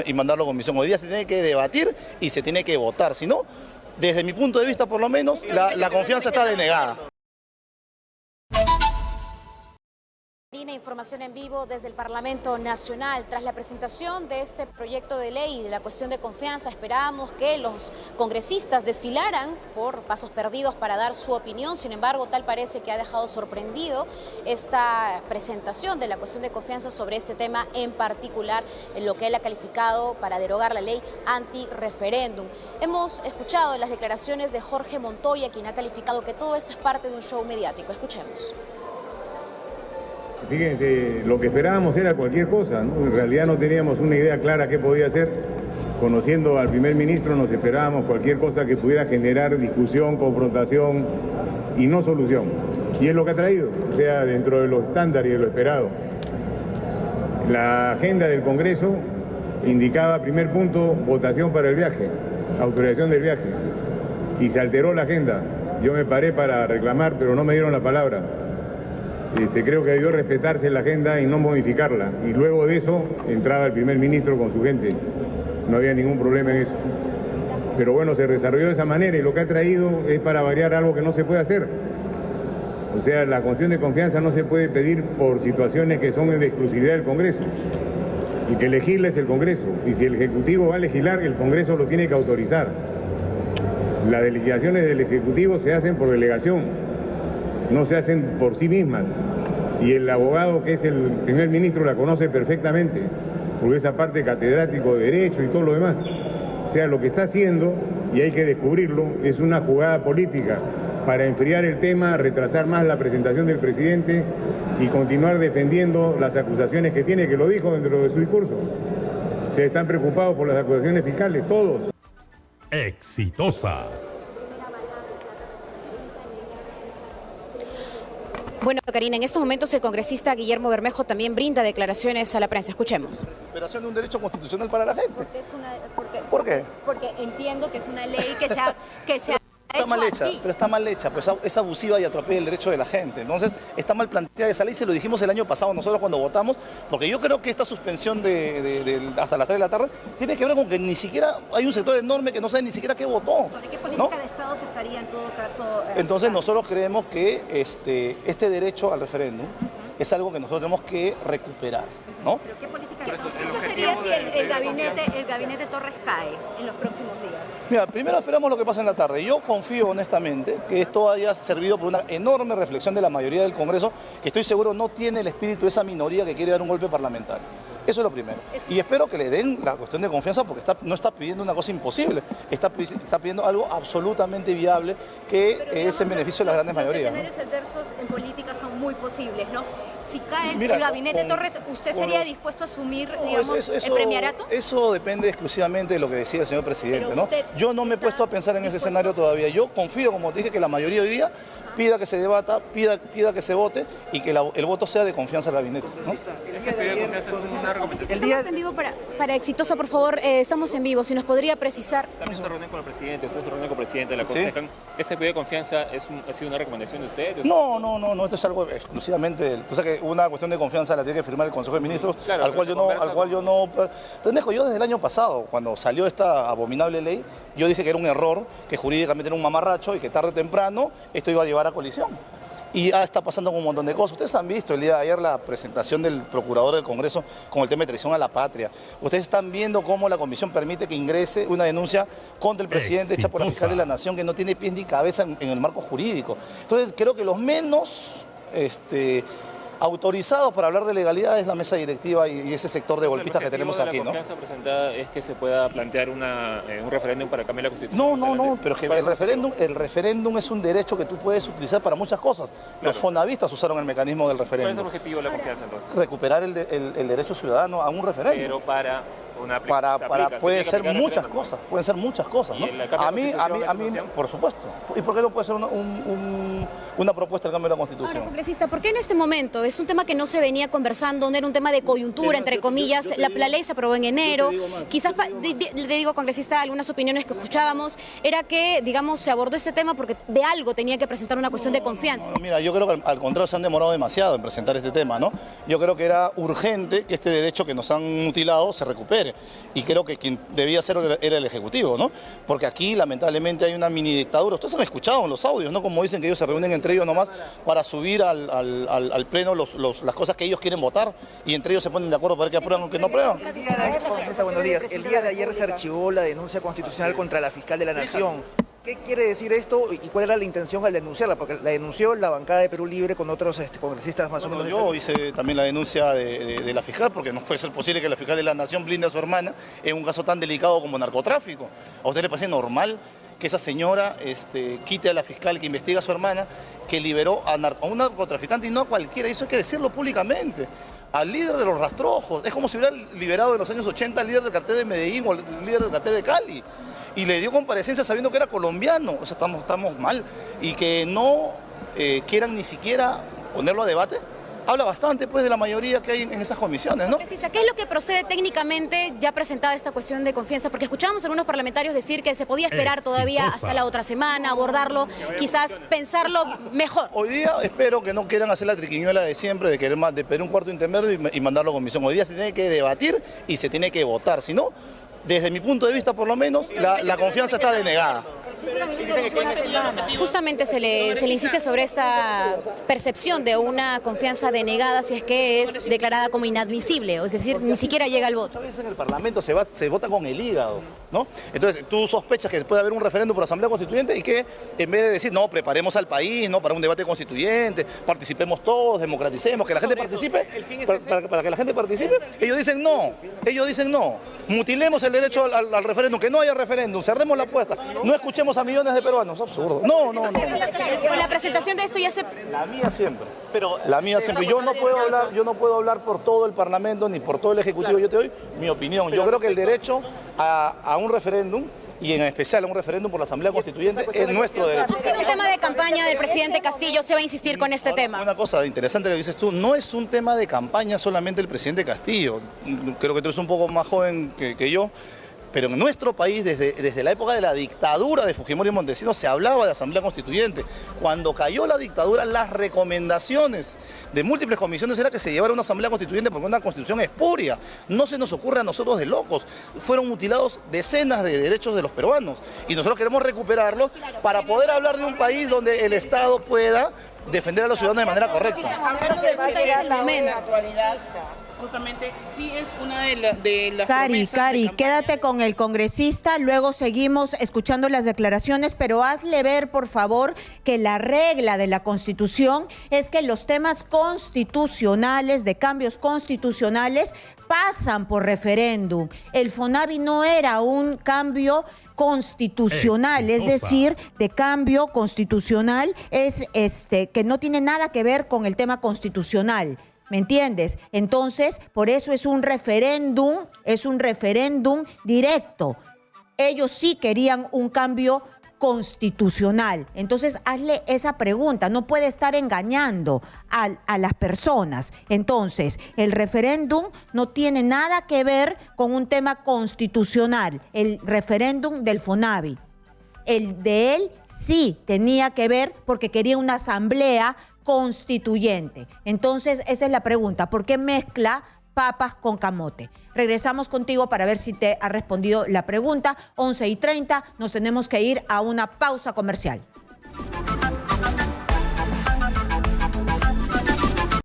Y mandarlo a comisión. Hoy día se tiene que debatir y se tiene que votar, si no, desde mi punto de vista por lo menos, la confianza está denegada. Información en vivo desde el Parlamento Nacional. Tras la presentación de este proyecto de ley de la cuestión de confianza, esperábamos que los congresistas desfilaran por Pasos Perdidos para dar su opinión. Sin embargo, tal parece que ha dejado sorprendido esta presentación de la cuestión de confianza sobre este tema en particular, en lo que él ha calificado para derogar la ley anti-referéndum. Hemos escuchado las declaraciones de Jorge Montoya, quien ha calificado que todo esto es parte de un show mediático. Escuchemos. Fíjense, lo que esperábamos era cualquier cosa, ¿no? En realidad no teníamos una idea clara qué podía hacer. Conociendo al primer ministro nos esperábamos cualquier cosa que pudiera generar discusión, confrontación y no solución. Y es lo que ha traído, o sea, dentro de lo estándar y de lo esperado. La agenda del Congreso indicaba, primer punto, votación para el viaje, autorización del viaje. Y se alteró la agenda. Yo me paré para reclamar, pero no me dieron la palabra. Creo que debió respetarse la agenda y no modificarla. Y luego de eso entraba el primer ministro con su gente. No había ningún problema en eso. Pero bueno, se desarrolló de esa manera y lo que ha traído es para variar algo que no se puede hacer. O sea, la cuestión de confianza no se puede pedir por situaciones que son de exclusividad del Congreso. Y que legisla es el Congreso. Y si el Ejecutivo va a legislar, el Congreso lo tiene que autorizar. Las legislaciones del Ejecutivo se hacen por delegación. No se hacen por sí mismas, y el abogado que es el primer ministro la conoce perfectamente, porque esa parte catedrático de Derecho y todo lo demás. O sea, lo que está haciendo, y hay que descubrirlo, es una jugada política para enfriar el tema, retrasar más la presentación del presidente y continuar defendiendo las acusaciones que tiene, que lo dijo dentro de su discurso. Se están preocupados por las acusaciones fiscales, todos. Exitosa. Bueno, Karina, en estos momentos el congresista Guillermo Bermejo también brinda declaraciones a la prensa. Escuchemos. Recuperación de un derecho constitucional para la gente. ¿Por qué? Porque entiendo que es una ley que se ha Está mal hecha, pero está mal hecha, pues es abusiva y atropella el derecho de la gente. Entonces, está mal planteada esa ley, se lo dijimos el año pasado nosotros cuando votamos, porque yo creo que esta suspensión hasta las 3 de la tarde tiene que ver con que ni siquiera hay un sector enorme que no sabe ni siquiera qué votó. ¿Sobre qué política de Estado se estaría en todo caso? Entonces, nosotros creemos que este derecho al referéndum es algo que nosotros tenemos que recuperar, ¿no? ¿Pero qué política de Estado? ¿Qué sería si el gabinete Torres cae en los próximos días? Mira, primero esperamos lo que pasa en la tarde. Yo confío honestamente que esto haya servido por una enorme reflexión de la mayoría del Congreso, que estoy seguro no tiene el espíritu de esa minoría que quiere dar un golpe parlamentario. Eso es lo primero. Y espero que le den la cuestión de confianza porque no está pidiendo una cosa imposible, está pidiendo algo absolutamente viable que es en beneficio de las grandes mayorías. Los escenarios adversos en política son muy posibles, ¿no? Si cae el gabinete Torres, ¿usted sería dispuesto a asumir, digamos, el premierato? Eso depende exclusivamente de lo que decía el señor presidente, ¿no? Yo no me he puesto a pensar en ese escenario todavía. Yo confío, como te dije, que la mayoría hoy día pida que se debata, pida que se vote y que el voto sea de confianza al gabinete, ¿no? El día en vivo para Exitosa, por favor, estamos en vivo, si nos podría precisar. También se reúnen con el presidente, ustedes se reúnen con el presidente, le aconsejan. ¿Sí? ¿Este pedido de confianza ha sido una recomendación de ustedes? No, esto es algo exclusivamente, tú sabes que una cuestión de confianza la tiene que firmar el Consejo de Ministros, claro, al cual yo no... Pendejo, yo desde el año pasado, cuando salió esta abominable ley, yo dije que era un error, que jurídicamente era un mamarracho y que tarde o temprano esto iba a llevar a colisión. Y está pasando con un montón de cosas. Ustedes han visto el día de ayer la presentación del procurador del Congreso con el tema de traición a la patria. Ustedes están viendo cómo la comisión permite que ingrese una denuncia contra el presidente hecha por la fiscal de la Nación que no tiene pies ni cabeza en el marco jurídico. Entonces creo que los menos autorizados para hablar de legalidad es la mesa directiva y ese sector de golpistas que tenemos aquí, ¿no? La confianza presentada es que se pueda plantear un referéndum para cambiar la Constitución. No, pero que el referéndum es un derecho que tú puedes utilizar para muchas cosas. Claro. Los fonavistas usaron el mecanismo del referéndum. ¿Cuál es el objetivo de la confianza entonces? Recuperar el derecho ciudadano a un referéndum. Pero para pueden ser muchas cosas, ¿no? A mí, por supuesto. ¿Y por qué no puede ser una propuesta del cambio de la Constitución? Ahora, congresista, ¿por qué en este momento? Es un tema que no se venía conversando, no era un tema de coyuntura, entre comillas, la ley se aprobó en enero, quizás, le digo, congresista, algunas opiniones que escuchábamos, era que, digamos, se abordó este tema porque de algo tenía que presentar una cuestión de confianza. Mira, yo creo que al contrario se han demorado demasiado en presentar este tema, ¿no? Yo creo que era urgente que este derecho que nos han mutilado se recupere. quiere. Y creo que quien debía hacerlo era el Ejecutivo, ¿no? Porque aquí lamentablemente hay una mini dictadura. Ustedes han escuchado en los audios, ¿no? Como dicen que ellos se reúnen entre ellos nomás para subir al pleno las cosas que ellos quieren votar y entre ellos se ponen de acuerdo para ver qué aprueban o qué no aprueban. Buenos días. El día de ayer se archivó la denuncia constitucional contra la fiscal de la Nación. ¿Qué quiere decir esto y cuál era la intención al denunciarla? Porque la denunció la bancada de Perú Libre con otros congresistas más o menos. Yo hice también la denuncia de la fiscal, porque no puede ser posible que la fiscal de la Nación blinde a su hermana en un caso tan delicado como narcotráfico. ¿A usted le parece normal que esa señora quite a la fiscal que investiga a su hermana, que liberó a un narcotraficante y no a cualquiera? Eso hay que decirlo públicamente. Al líder de los rastrojos. Es como si hubiera liberado en los años 80 al líder del cartel de Medellín o al líder del cartel de Cali. Y le dio comparecencia sabiendo que era colombiano. O sea, estamos mal. Y que no quieran ni siquiera ponerlo a debate, habla bastante pues de la mayoría que hay en esas comisiones, ¿no? ¿Qué es lo que procede técnicamente ya presentada esta cuestión de confianza? Porque escuchábamos a algunos parlamentarios decir que se podía esperar todavía hasta la otra semana, abordarlo, quizás pensarlo mejor. Hoy día espero que no quieran hacer la triquiñuela de siempre, de querer de pedir un cuarto intermedio y mandarlo a comisión. Hoy día se tiene que debatir y se tiene que votar, si no, desde mi punto de vista por lo menos, la confianza está denegada. Justamente se le insiste sobre esta percepción de una confianza denegada si es que es declarada como inadmisible, es decir, ni siquiera llega al voto. Muchas veces en el Parlamento se vota con el hígado, ¿no? Entonces tú sospechas que puede haber un referéndum por la Asamblea Constituyente y que en vez de decir, no, preparemos al país, ¿no?, para un debate constituyente, participemos todos, democraticemos, que la gente participe, para que la gente participe, ellos dicen no, mutilemos el derecho al referéndum, que no haya referéndum, cerremos la puerta, no escuchemos a millones de peruanos, absurdo. No. Con la presentación de esto ya se... La mía siempre. Yo no puedo hablar por todo el Parlamento ni por todo el Ejecutivo. Yo te doy mi opinión. Yo creo que el derecho a un referéndum, y en especial a un referéndum por la Asamblea Constituyente, es nuestro derecho. Es un tema de campaña del presidente Castillo, se va a insistir con este tema. Una cosa interesante que dices tú, no es un tema de campaña solamente del presidente Castillo. Creo que tú eres un poco más joven que yo. Pero en nuestro país, desde la época de la dictadura de Fujimori y Montesinos, se hablaba de Asamblea Constituyente. Cuando cayó la dictadura, las recomendaciones de múltiples comisiones era que se llevara una Asamblea Constituyente porque una Constitución espuria. No se nos ocurre a nosotros de locos. Fueron mutilados decenas de derechos de los peruanos. Y nosotros queremos recuperarlos para poder hablar de un país donde el Estado pueda defender a los ciudadanos de manera correcta. Hablando de la actualidad, justamente sí es una de las Cari, quédate con el congresista, luego seguimos escuchando las declaraciones, pero hazle ver, por favor, que la regla de la Constitución es que los temas constitucionales, de cambios constitucionales, pasan por referéndum. El FONAVI no era un cambio constitucional, es decir, de cambio constitucional es que no tiene nada que ver con el tema constitucional. ¿Me entiendes? Entonces, por eso es un referéndum directo. Ellos sí querían un cambio constitucional. Entonces, hazle esa pregunta. No puede estar engañando a las personas. Entonces, el referéndum no tiene nada que ver con un tema constitucional. El referéndum del FONAVI. El de él sí tenía que ver porque quería una asamblea constituyente. Entonces, esa es la pregunta. ¿Por qué mezcla papas con camote? Regresamos contigo para ver si te ha respondido la pregunta. 11:30, nos tenemos que ir a una pausa comercial.